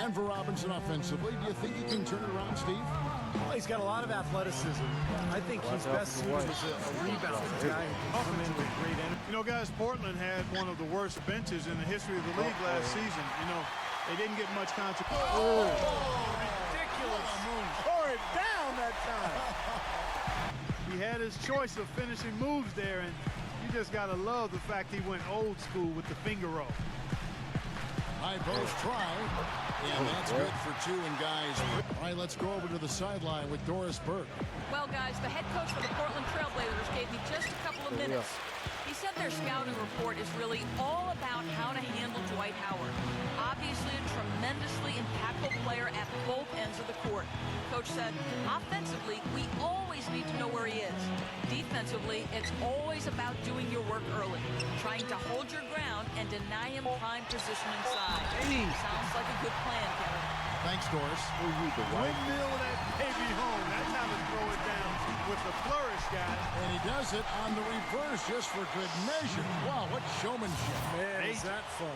And for Robinson offensively, do you think he can turn it around, Steve? Well, he's got a lot of athleticism. I think he's best suited as a rebounder guy who can come in with great energy. You know, guys, Portland had one of the worst benches in the history of the league last season. You know, they didn't get much consequence. Oh, ridiculous. Tore it down that time. He had his choice of finishing moves there, and you just got to love the fact he went old school with the finger roll. High post try, and that's good for two. And guys, all right, let's go over to the sideline with Doris Burke. Well, guys, the head coach for the Portland Trailblazers gave me just a couple of minutes. He said their scouting report is really all about how to handle Dwight Howard. Obviously a tremendously impactful player at both ends of the court. Coach said, offensively, we always need to know where he is. Defensively, it's always about doing your work early, trying to hold your ground and deny him prime position inside. Sounds like a good plan, Kevin. Thanks, Doris. Windmill that baby home. That's how to throw it down with the flourish, guys. And he does it on the reverse just for good measure. Wow, what showmanship. Man, is that fun.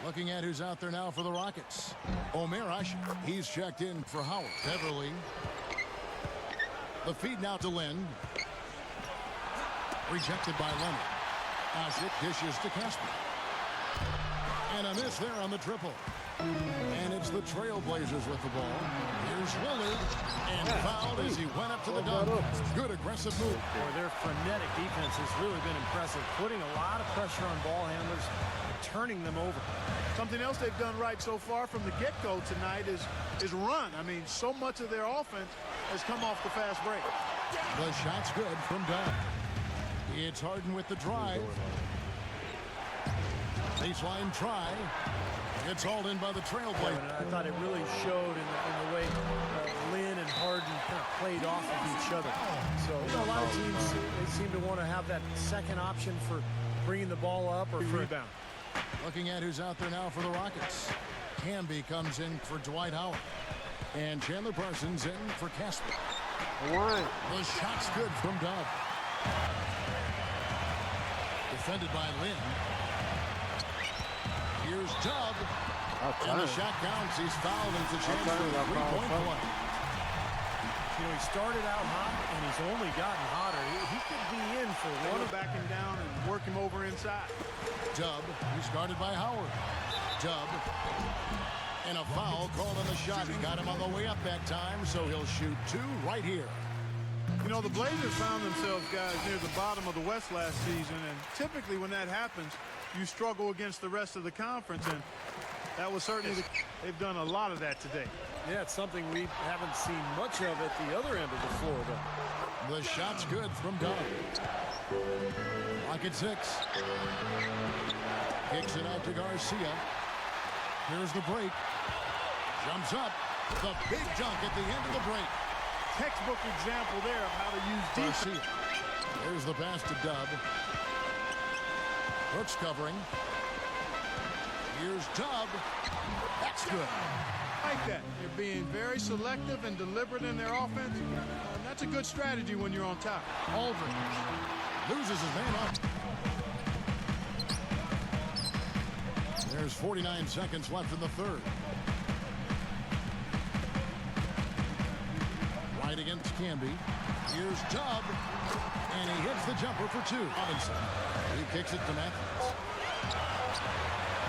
Looking at who's out there now for the Rockets. Omer Asher. He's checked in for Howard. Beverly. The feed now to Lynn. Rejected by Leonard. Asher dishes to Casper. And a miss there on the triple. And it's the Trailblazers with the ball. Here's Willard. And fouled as he went up to the dunk. Good aggressive move. Boy, their frenetic defense has really been impressive, putting a lot of pressure on ball handlers, turning them over. Something else they've done right so far from the get-go tonight is run. I mean, so much of their offense has come off the fast break. The shot's good from Dunn. It's Harden with the drive. Baseline try. It's hauled in by the Trailblazers. And I thought it really showed in the way Lynn and Harden kind of played off of each other. So, you know, a lot of teams, they seem to want to have that second option for bringing the ball up or for rebound. Looking at who's out there now for the Rockets. Camby comes in for Dwight Howard. And Chandler Parsons in for Casper. The shot's good from Dub. Defended by Lynn. Here's Dub. And the shot counts. He's fouled. And it's a chance for a three-point play. You know, he started out hot, and he's only gotten hotter. He could be in for one. Back him down and work him over inside. Dub, he's guarded by Howard. Dub. And a foul called on the shot. He got him on the way up that time, so he'll shoot two right here. You know, the Blazers found themselves, guys, near the bottom of the West last season, and typically when that happens, you struggle against the rest of the conference, and that was certainly they've done a lot of that today. Yeah, it's something we haven't seen much of at the other end of the floor, though. The shot's good from Dunn. Lock at 6. Kicks it out to Garcia. Here's the break. Jumps up. The big dunk at the end of the break. Textbook example there of how to use defense. There's the pass to Dub. Brooks covering. Here's Dub. That's good. Like that. They're being very selective and deliberate in their offense. And that's a good strategy when you're on top. Aldridge loses his man up. There's 49 seconds left in the third. Right against Camby. Here's Dub. And he hits the jumper for two. Robinson. He kicks it to Matthews.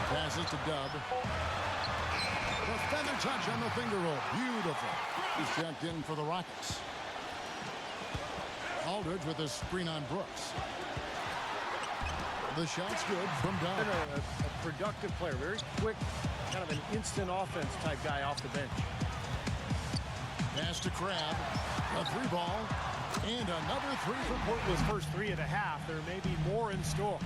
Passes to Dub. The feather touch on the finger roll. Beautiful. He's checked in for the Rockets. Aldridge with a screen on Brooks. The shot's good from Dub. A productive player, very quick, kind of an instant offense type guy off the bench. Pass to Crab. A three ball. And another three for Portland's first 3.5. There may be more in store.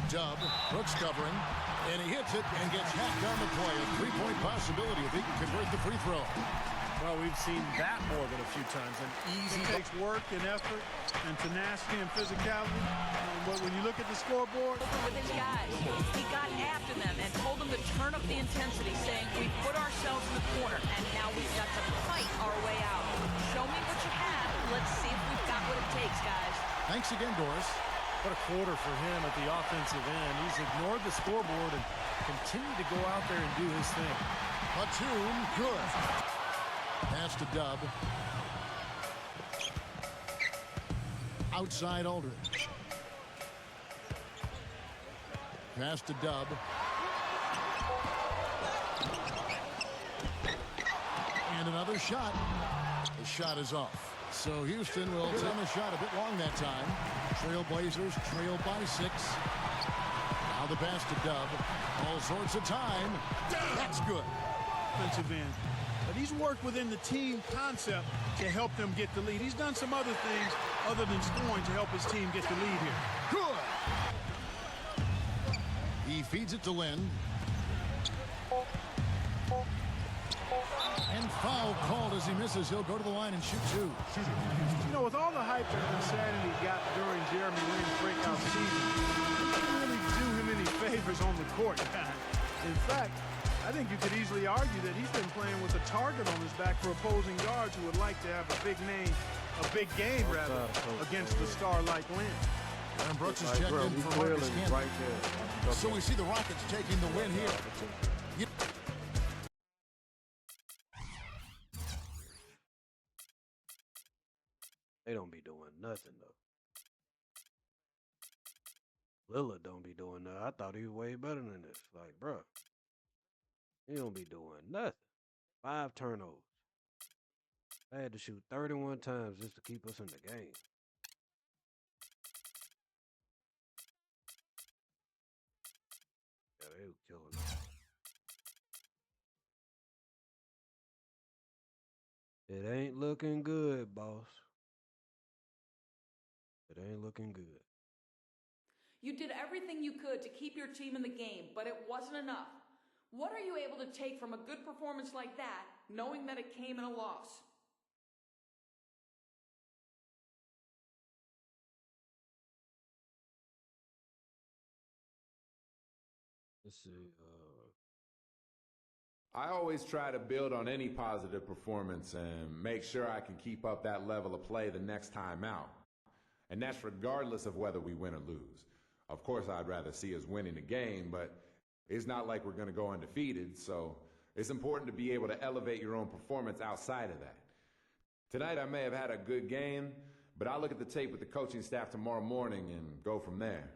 Dub. Brooks covering. And he hits it and gets hacked on the play. A three-point possibility if he can convert the free throw. Well, we've seen that more than a few times. An easy. It takes work and effort and tenacity and physicality. But when you look at the scoreboard, With his guys, he got after them and told them to turn up the intensity, saying, we put ourselves in the corner, and now we've got to fight our way out. Show me what you have. Let's see if we've got what it takes, guys. Thanks again, Doris. What a quarter for him at the offensive end. He's ignored the scoreboard and continued to go out there and do his thing. Batum, good. Pass to Dub. Outside Aldridge. Pass to Dub. And another shot. The shot is off. So Houston will send the shot a bit long that time. Trailblazers trail by 6. Now the pass to Dub. All sorts of time. That's good. Defensive end. But he's worked within the team concept to help them get the lead. He's done some other things other than scoring to help his team get the lead here. Good. He feeds it to Lynn. And foul called as he misses. He'll go to the line and shoot 2. You know, with all the hype and insanity he got during Jeremy Lin's breakout season, it didn't really do him any favors on the court. In fact, I think you could easily argue that he's been playing with a target on his back for opposing guards who would like to have a big game rather, against a star like Lin. Aaron Brooks is checked in for Marcus Camby. Right there. So we see the Rockets taking the win here. They don't be doing nothing, though. Lillard don't be doing nothing. I thought he was way better than this. Like, bro, he don't be doing nothing. 5 turnovers. I had to shoot 31 times just to keep us in the game. Yeah, they were killing us. It ain't looking good, boss. It ain't looking good. You did everything you could to keep your team in the game, but it wasn't enough. What are you able to take from a good performance like that, knowing that it came in a loss? Let's see. I always try to build on any positive performance and make sure I can keep up that level of play the next time out. And that's regardless of whether we win or lose. Of course, I'd rather see us winning the game, but it's not like we're going to go undefeated, so it's important to be able to elevate your own performance outside of that. Tonight, I may have had a good game, but I'll look at the tape with the coaching staff tomorrow morning and go from there.